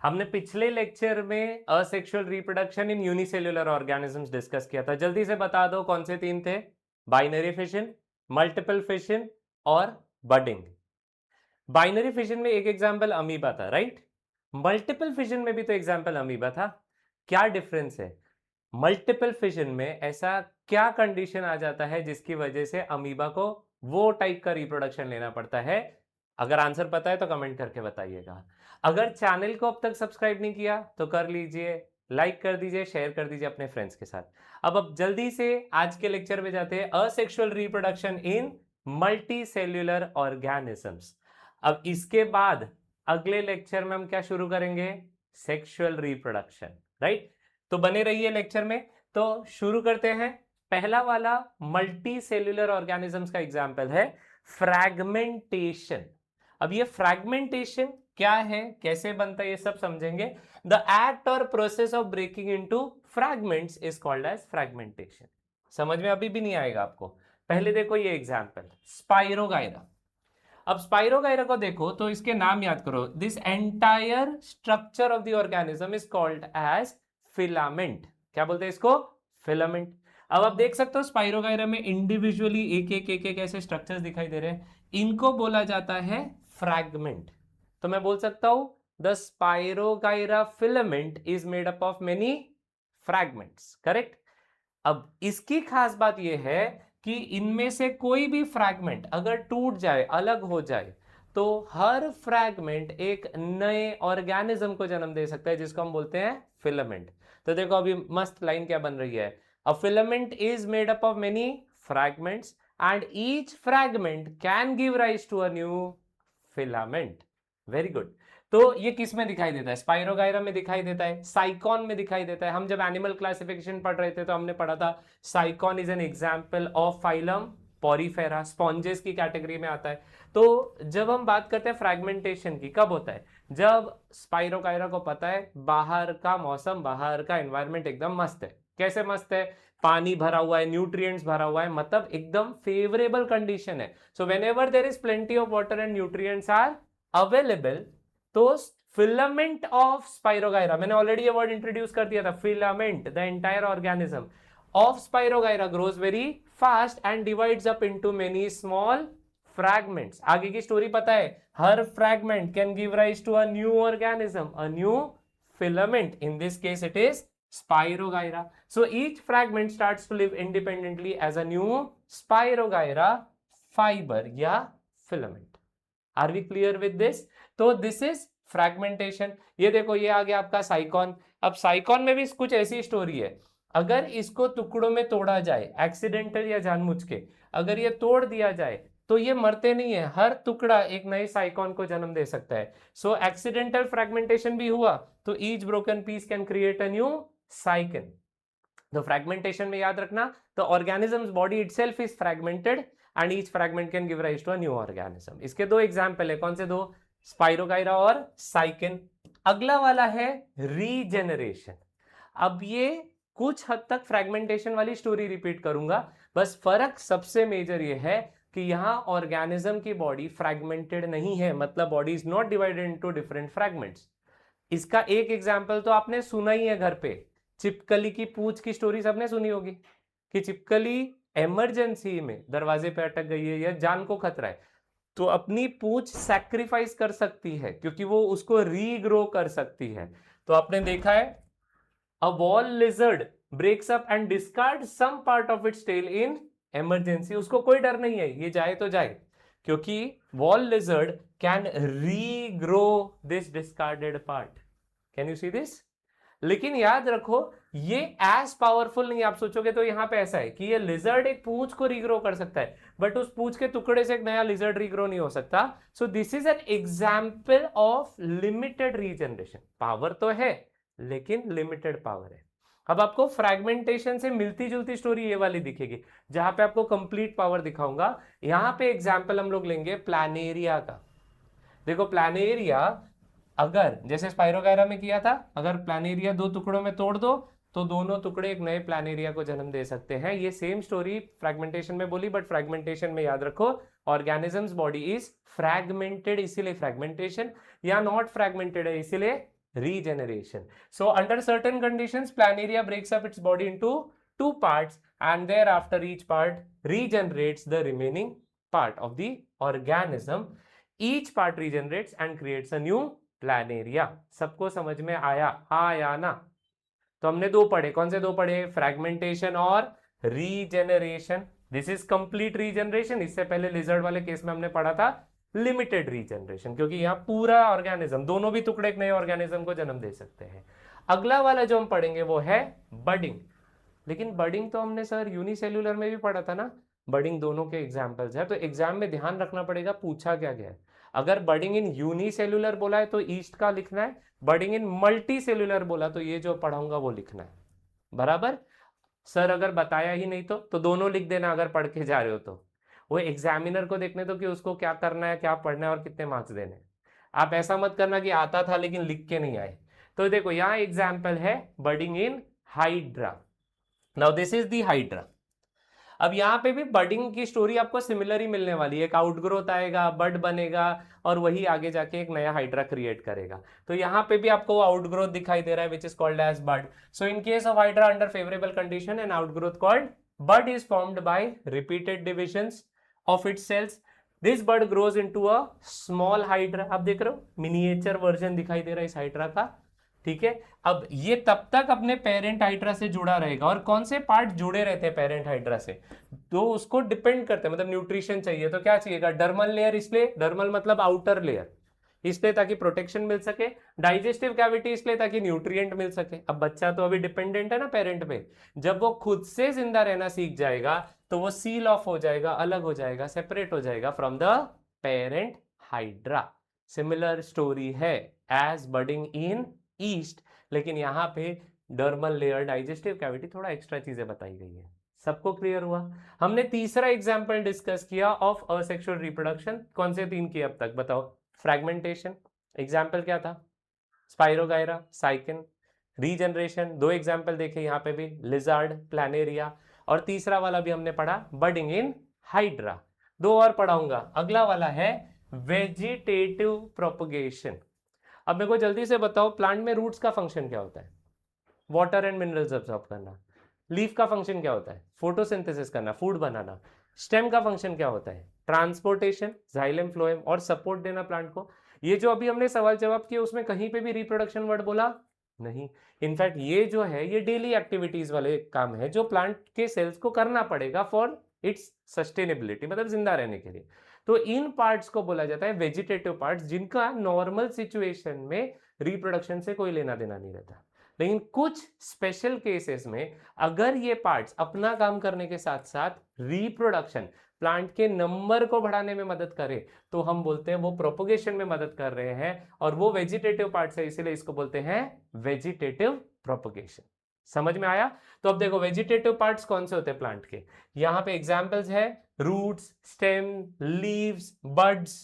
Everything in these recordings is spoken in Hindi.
हमने पिछले लेक्चर में asexual reproduction in unicellular organisms discuss किया था। जल्दी से बता दो कौन से तीन थे? बाइनरी फिशन, मल्टीपल फिशन और बडिंग। बाइनरी फिशन में एक एग्जांपल अमीबा था, राइट? मल्टीपल फिशन में भी तो एग्जांपल अमीबा था। क्या डिफरेंस है? मल्टीपल फिशन में ऐसा क्या कंडीशन आ जाता है जिसकी वजह से अमीबा को वो टाइप का रिप्रोडक्शन लेना पड़ता है? अगर आंसर पता है तो कमेंट करके बताइएगा। अगर चैनल को अब तक सब्सक्राइब नहीं किया तो कर लीजिए, लाइक कर दीजिए, शेयर कर दीजिए अपने फ्रेंड्स के साथ। अब जल्दी से आज के लेक्चर में जाते हैं, asexual reproduction in multi cellular organisms. अब इसके बाद अगले लेक्चर में हम क्या शुरू करेंगे? Sexual reproduction, right? तो बने रहिए लेक्चर में। तो शुरू करते हैं। पहला वाला मल्टी सेल्यूलर ऑर्गेनिजम्स का एग्जांपल है फ्रैगमेंटेशन। अब ये फ्रैगमेंटेशन क्या है, कैसे बनता है, ये सब समझेंगे। द एक्ट और process of breaking into fragments is called as fragmentation. समझ में अभी भी नहीं आएगा आपको? पहले देखो ये एग्जांपल, स्पाइरोगायरा। अब स्पाइरोगायरा को देखो तो इसके नाम याद करो। This entire structure of the organism is called as filament. क्या बोलते हैं इसको? फिलामेंट। अब आप देख सकते हो स्पाइरोगायरा में इंडिविजुअली एक एक ऐसे स्ट्रक्चर्स दिखाई दे रहे हैं, इनको बोला जाता है फ्रैगमेंट। तो मैं बोल सकता हूं the spirogyra filament is made up of many fragments, correct? अब इसकी खास बात यह है कि इनमें से कोई भी फ्रैगमेंट अगर टूट जाए, अलग हो जाए, तो हर फ्रैगमेंट एक नए ऑर्गेनिज्म को जन्म दे सकता है जिसको हम बोलते हैं फिलामेंट। तो देखो अभी मस्त लाइन क्या बन रही है, a filament is made up of many fragments and each fragment can give rise to a new filament. Very good. तो ये किस में दिखाई देता है? स्पाइरोगायरा में दिखाई देता है, साइकॉन में दिखाई देता है। हम जब एनिमल क्लासिफिकेशन पढ़ रहे थे तो हमने पढ़ा था साइकॉन is an example of phylum Porifera, sponges की कैटेगरी में आता है। तो जब हम बात करते हैं फ्रैगमेंटेशन की, कब होता है? जब स्पाइरोगायरा को पता है बाहर का मौसम, बाहर का एनवायरमेंट एकदम मस्त है। कैसे मस्त है? पानी भरा हुआ है, न्यूट्रिएंट्स भरा हुआ है, मतलब एकदम फेवरेबल कंडीशन है। So whenever there is plenty of water and nutrients are available, तो फिलामेंट ऑफ स्पाइरोगायरा, मैंने ऑलरेडी ये वर्ड इंट्रोड्यूस कर दिया था, filament, the entire organism of spirogyra grows very fast and divides up into many small fragments. आगे की स्टोरी पता है, हर fragment can give rise to a new organism, a new filament. In this case it is spirogyra. So each fragment starts to live independently as a new spirogyra fiber या filament. Are we clear with this? तो this is fragmentation. ये देखो ये आ गया आपका साइकॉन। अब साइकॉन में भी कुछ ऐसी स्टोरी है, अगर इसको टुकड़ों में तोड़ा जाए, एक्सीडेंटल या जानबूझ के अगर ये तोड़ दिया जाए, तो ये मरते नहीं है, हर टुकड़ा एक नए साइकॉन को जन्म दे सकता है। सो एक्सीडेंटल फ्रैगमेंटेशन भी हुआ तो each broken piece can create a new sycon. तो फ्रैगमेंटेशन में याद रखना, तो organisms body itself is fragmented and each fragment can give rise to a new organism. इसके दो एग्जांपल है, कौन से दो? स्पाइरोगायरा और साइकिन। अगला वाला है रीजेनरेशन। अब ये कुछ हद तक फ्रैगमेंटेशन वाली स्टोरी रिपीट करूंगा, बस फर्क सबसे मेजर ये है कि यहां ऑर्गेनिज्म की बॉडी फ्रैगमेंटेड नहीं है, मतलब body is not divided into different fragments. इसका एक एग्जांपल तो आपने सुना ही है घर पे, चिपकली की पूंछ की स्टोरी सबने सुनी होगी कि चिपकली इमरजेंसी में दरवाजे पे अटक गई है या जान को खतरा है, तो अपनी पूंछ सैक्रिफाइस कर सकती है क्योंकि वो उसको रीग्रो कर सकती है। तो आपने देखा है, a wall lizard breaks up and discard some part of its tail in emergency. उसको कोई डर नहीं है, ये जाए तो जाए, क्योंकि wall lizard can regrow this discarded part. Can you see this? लेकिन याद रखो ये एज पावरफुल नहीं। आप सोचोगे तो यहां पे ऐसा है कि ये लिजर्ड एक पूंछ को रीग्रो कर सकता है, बट उस पूंछ के टुकड़े से एक नया लिजर्ड रीग्रो नहीं हो सकता। So this is an example of limited regeneration. Power तो है लेकिन लिमिटेड पावर है। अब आपको फ्रैगमेंटेशन से मिलती जुलती स्टोरी ये वाली दिखेगी, जहां पे आपको कंप्लीट पावर दिखाऊंगा। यहां पे एग्जाम्पल हम लोग लेंगे प्लानेरिया का। देखो प्लानेरिया, अगर जैसे स्पाइरोगायरा में किया था, अगर प्लानेरिया दो टुकड़ों में तोड़ दो तो दोनों टुकड़े एक नए प्लानेरिया को जन्म दे सकते हैं। ये सेम स्टोरी फ्रैगमेंटेशन में बोली, बट फ्रैगमेंटेशन में याद रखो ऑर्गेनिजम्स बॉडी इज फ्रैगमेंटेड इसीलिए फ्रैगमेंटेशन, या नॉट फ्रैगमेंटेड है इसीलिए regeneration. So under certain conditions, planaria breaks up its body into two parts, and thereafter each part regenerates the remaining part of the organism. Each part regenerates and creates a new planaria. सबको समझ में आया? हाँ आया ना? तो हमने दो पढ़े, कौन से दो पढ़े? फ्रैगमेंटेशन और regeneration. This is complete regeneration. इससे पहले लिजर्ड वाले केस में हमने पढ़ा था लिमिटेड रीजनरेशन, क्योंकि यहां पूरा ऑर्गेनिज्म, दोनों भी टुकड़े एक नए ऑर्गेनिज्म को जन्म दे सकते हैं. अगला वाला जो हम पढ़ेंगे वो है बडिंग. लेकिन बडिंग तो हमने सर यूनिसेल्यूलर में भी पढ़ा था ना. बडिंग दोनों के एग्जाम्पल्स है, तो एग्जाम में ध्यान रखना पड़ेगा पूछा क्या गया है. अगर बडिंग इन यूनिसेल्यूलर बोला है तो ईस्ट का लिखना है, बडिंग इन मल्टी सेल्यूलर बोला तो ये जो पढ़ाऊंगा वो लिखना है. बराबर. सर अगर बताया ही नहीं तो दोनों लिख देना अगर पढ़ के जा रहे हो तो. वो एग्जामिनर को देखने तो कि उसको क्या करना है, क्या पढ़ना है और कितने मार्क्स देने. आप ऐसा मत करना कि आता था लेकिन लिख के नहीं आए. तो देखो यहां एग्जाम्पल है budding in hydra. Now this is the hydra. अब यहाँ पे भी बडिंग की स्टोरी आपको सिमिलर ही मिलने वाली है. एक आउटग्रोथ आएगा, बड बनेगा और वही आगे जाके एक नया हाइड्रा क्रिएट करेगा. तो यहाँ पे भी आपको आउटग्रोथ दिखाई दे रहा है which is called as bud. So in case of hydra under favourable condition an outgrowth called bud is formed by repeated divisions of its cells. This bud grows into a small hydra. आप देख रहे हो मिनिएचर वर्जन दिखाई दे रहा है इस हाइड्रा का. ठीक है. अब ये तब तक अपने पेरेंट हाइड्रा से जुड़ा रहेगा. और कौन से पार्ट जुड़े रहते हैं पेरेंट हाइड्रा से, तो उसको डिपेंड करते हैं. मतलब न्यूट्रिशन चाहिए तो क्या चाहिएगा? Dermal layer. इसलिए डर्मल मतलब आउटर लेयर, इसलिए ताकि प्रोटेक्शन मिल सके. डाइजेस्टिव कैविटी इसलिए ताकि न्यूट्रिएंट मिल सके. अब बच्चा तो अभी डिपेंडेंट है ना पेरेंट पे. जब वो खुद से जिंदा रहना सीख जाएगा तो वो सील ऑफ हो जाएगा, अलग हो जाएगा, सेपरेट हो जाएगा from the parent hydra. Similar story है एज बडिंग इन ईस्ट, लेकिन यहां पे डर्मल लेयर, डाइजेस्टिव कैविटी, थोड़ा एक्स्ट्रा चीजें बताई गई है. सबको क्लियर हुआ? हमने तीसरा एग्जांपल डिस्कस किया ऑफ असेक्सुअल रिप्रोडक्शन. कौन से तीन किए अब तक बताओ? फ्रैगमेंटेशन, एग्जाम्पल क्या था? स्पाइरोगायरा, साइकिन. रीजनरेशन, दो एग्जाम्पल देखे यहां पे भी, लिजार्ड, प्लानेरिया. और तीसरा वाला भी हमने पढ़ा बडिंग इन हाइड्रा. दो और पढ़ाऊंगा. अगला वाला है वेजिटेटिव प्रोपगेशन. अब मेरे को जल्दी से बताओ प्लांट में रूट्स का फंक्शन क्या होता है? वाटर एंड मिनरल्स अब्सॉर्ब करना. लीफ का फंक्शन क्या होता है? फोटोसिंथेसिस करना, फूड बनाना. स्टेम का फंक्शन क्या होता है? ट्रांसपोर्टेशन, जाइलम फ्लोएम और सपोर्ट देना प्लांट को. ये जो अभी हमने सवाल जवाब किए उसमें कहीं पे भी रिप्रोडक्शन वर्ड बोला नहीं. इनफैक्ट ये जो है ये डेली एक्टिविटीज वाले काम है जो प्लांट के सेल्स को करना पड़ेगा फॉर इट्स सस्टेनेबिलिटी, मतलब जिंदा रहने के लिए. तो इन पार्ट्स को बोला जाता है वेजिटेटिव पार्ट्स, जिनका नॉर्मल सिचुएशन में रिप्रोडक्शन से कोई लेना देना नहीं रहता. लेकिन कुछ स्पेशल केसेस में अगर ये पार्ट्स अपना काम करने के साथ साथ रिप्रोडक्शन, प्लांट के नंबर को बढ़ाने में मदद करे, तो हम बोलते हैं वो प्रोपोगेशन में मदद कर रहे हैं. और वो वेजिटेटिव पार्ट्स है, इसीलिए इसको बोलते हैं वेजिटेटिव प्रोपोगेशन. समझ में आया? तो अब देखो वेजिटेटिव पार्ट्स कौन से होते हैं प्लांट के. यहां पे एग्जांपल्स है रूट्स, स्टेम, लीव्स, बड्स.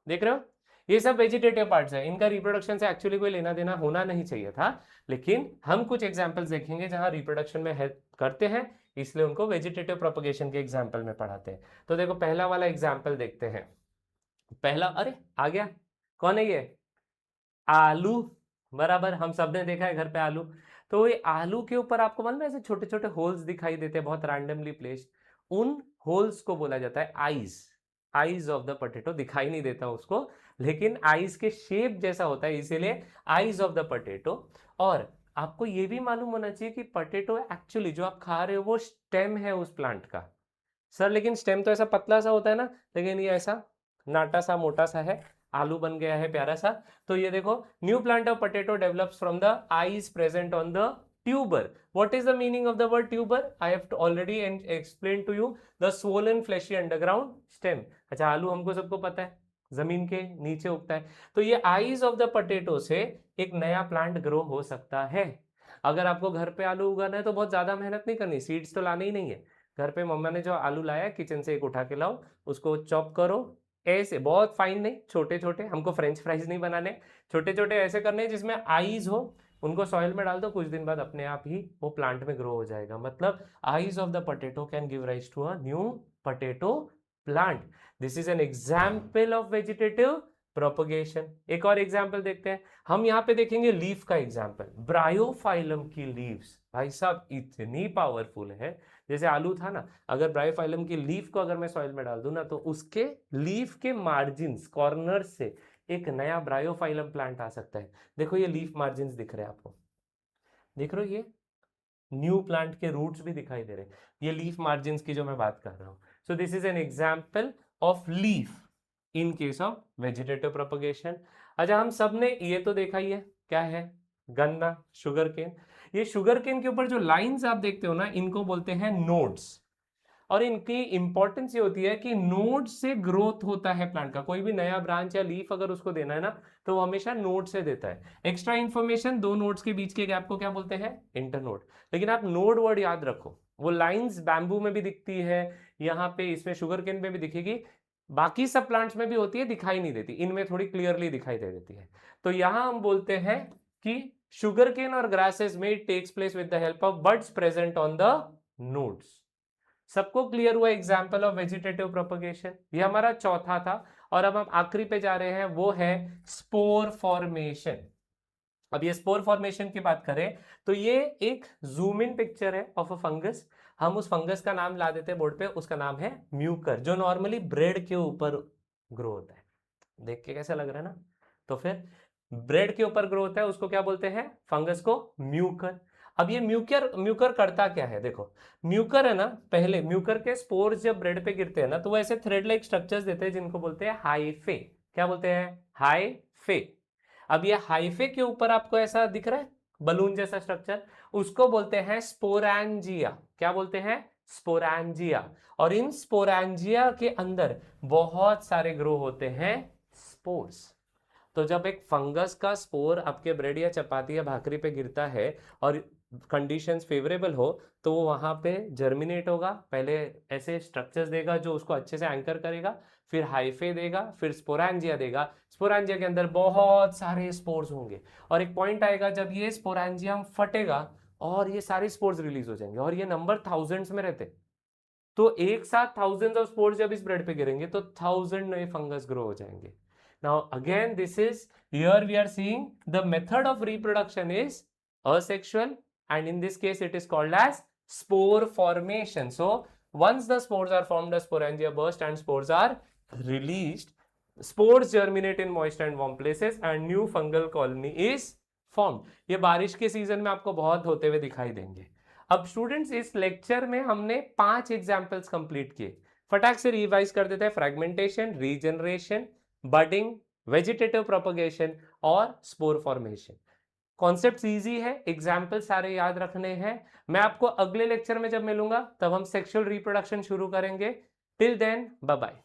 देख रहे हो ये सब वेजिटेटिव पार्ट्स है. इनका रिप्रोडक्शन से एक्चुअली कोई लेना देना होना नहीं चाहिए था, लेकिन हम कुछ एग्जांपल्स देखेंगे जहां रिप्रोडक्शन में हेल्प करते हैं, इसलिए उनको वेजिटेटिव प्रोपगेशन के एग्जांपल में पढ़ाते हैं. तो देखो पहला वाला एग्जांपल देखते हैं. पहला, अरे आ गया, कौन है ये? आलू. बराबर, हम सब ने देखा है घर पे आलू. तो ये आलू के ऊपर आपको मालूम है ऐसे छोटे छोटे होल्स दिखाई देते हैं, बहुत रैंडमली प्लेस्ड. उन होल्स को बोला जाता है eyes. Eyes of the potato. दिखाई नहीं देता उसको, लेकिन आईज के शेप जैसा होता है, इसीलिए आईज ऑफ द पोटैटो. और आपको ये भी मालूम होना चाहिए कि पोटैटो एक्चुअली जो आप खा रहे हो वो स्टेम है उस प्लांट का. सर लेकिन स्टेम तो ऐसा पतला सा होता है ना, लेकिन ये ऐसा नाटा सा मोटा सा है. आलू बन गया है प्यारा सा. तो ये देखो, new plant of potato develops from the eyes present on the tuber. What is the meaning of the word tuber? I have already explained to you. The swollen fleshy underground stem. अच्छा, आलू हमको सबको पता है जमीन के नीचे उगता है. तो ये आईज ऑफ द पोटैटो से एक नया प्लांट ग्रो हो सकता है. अगर आपको घर पे आलू उगाना है तो बहुत ज्यादा मेहनत नहीं करनी, सीड्स तो लानी ही नहीं है. घर पे मम्मा ने जो आलू लाया किचन से एक उठा के लाओ, उसको चॉप करो ऐसे, बहुत फाइन नहीं, छोटे छोटे. हमको फ्रेंच फ्राइज नहीं बनाने, छोटे छोटे ऐसे करने जिसमें आईज हो. उनको सॉइल में डाल दो, कुछ दिन बाद अपने आप ही वो प्लांट में ग्रो हो जाएगा. मतलब eyes of the potato can give rise to a new potato plant. This is an example of vegetative propagation. एक और एग्जांपल देखते हैं, हम यहाँ पे देखेंगे लीफ का एग्जांपल। ब्रायोफाइलम की लीव्स भाई साहब इतनी पावरफुल है, जैसे आलू था ना, अगर ब्रायोफाइलम की लीफ को अगर मैं सॉइल में डाल दूं ना, तो उसके लीफ के मार्जिन्स कॉर्नर से एक नया ब्रायोफाइलम प्लांट आ सकता है। देखो ये लीफ मार्जिन्स दिख रहे हैं आपको, देख रहे हो, ये न्यू प्लांट के रूट्स भी दिखाई दे रहे हैं, ये लीफ मार्जिन्स की जो मैं बात कर रहा हूं। So this is an example of leaf in case of vegetative propagation. अच्छा, हम सब ने ये तो देखा ही है, क्या है, गन्ना, शुगर केन। ये शुगर केन के ऊपर जो लाइंस आप देखते हो ना, इनको बोलते हैं नोड्स। और इनकी इंपॉर्टेंस ये होती है कि नोड से ग्रोथ होता है प्लांट का। कोई भी नया ब्रांच या लीफ अगर उसको देना है ना, तो वो हमेशा नोड से देता है। एक्स्ट्रा इंफॉर्मेशन, दो नोड्स के बीच के गैप को क्या बोलते हैं, इंटरनोड। लेकिन आप नोड वर्ड याद रखो, वो लाइंस बैम्बू में भी दिखती है, यहाँ पे इसमें शुगर केन में भी दिखेगी, बाकी सब प्लांट्स में भी होती है, दिखाई नहीं देती, इनमें थोड़ी क्लियरली दिखाई दे देती है। तो यहां हम बोलते हैं कि शुगर केन और ग्रासेस में it takes place with the help of buds present on the nodes. सबको क्लियर हुआ एग्जाम्पल ऑफ वेजिटेटिव प्रोपगेशन? ये हमारा चौथा था। और अब हम आखिरी पे जा रहे हैं, वो है स्पोर फॉर्मेशन। अब ये स्पोर फॉर्मेशन की बात करें तो ये एक जूम इन पिक्चर है ऑफ अ फंगस। हम उस फंगस का नाम ला देते हैं बोर्ड पे, उसका नाम है म्यूकर, जो नॉर्मली ब्रेड के ऊपर ग्रो होता है। देख के कैसा लग रहा है ना? तो फिर ब्रेड के ऊपर ग्रो होता है, उसको क्या बोलते हैं, फंगस को म्यूकर। अब ये म्यूकर म्यूकर करता क्या है, देखो म्यूकर है ना, पहले म्यूकर के स्पोर्स जब ब्रेड पे गिरते हैं ना, तो वो ऐसे थ्रेड लाइक स्ट्रक्चर्स देते हैं जिनको बोलते हैं हाइफे। क्या बोलते हैं, हाइफे। अब ये हाइफे के ऊपर आपको ऐसा दिख रहा है बलून जैसा स्ट्रक्चर, उसको बोलते हैं स्पोरेंजिया। क्या बोलते हैं, स्पोरेंजिया। और इन स्पोरेंजिया के अंदर बहुत सारे ग्रो होते हैं स्पोर्स। तो जब एक फंगस का स्पोर आपके ब्रेड या चपाती या भाकरी पे गिरता है और कंडीशंस फेवरेबल हो, तो वो वहां पे जर्मिनेट होगा, पहले ऐसे स्ट्रक्चर्स देगा जो उसको अच्छे से एंकर करेगा, फिर हाइफे देगा, फिर स्पोरेंजिया देगा। स्पोरेंजिया के अंदर बहुत सारे स्पोर्स होंगे, और एक पॉइंट आएगा जब ये स्पोरेंजियम फटेगा और ये सारे स्पोर्स रिलीज हो जाएंगे, और ये नंबर थाउजेंड्स में रहते। तो एक साथ थाउजेंड्स ऑफ स्पोर्स जब इस ब्रेड पे गिरेंगे तो 1000 नए फंगस ग्रो हो जाएंगे। Now again, this is, here we are seeing the method of reproduction is asexual, and in this case it is called as spore formation. So once the spores are formed, the sporangia burst and spores are released. Spores germinate in moist and warm places and new fungal colony is formed. ये बारिश के सीजन में आपको बहुत होते हुए दिखाई देंगे। अब स्टूडेंट्स, इस लेक्चर में हमने 5 एग्जाम्पल्स कंप्लीट किए। फटाक से रिवाइज कर देते हैं। Fragmentation, regeneration, budding, vegetative propagation और स्पोर फॉर्मेशन। कॉन्सेप्ट्स इजी है, एग्जाम्पल सारे याद रखने हैं। मैं आपको अगले लेक्चर में जब मिलूंगा तब हम सेक्सुअल रिप्रोडक्शन शुरू करेंगे। Till then bye bye.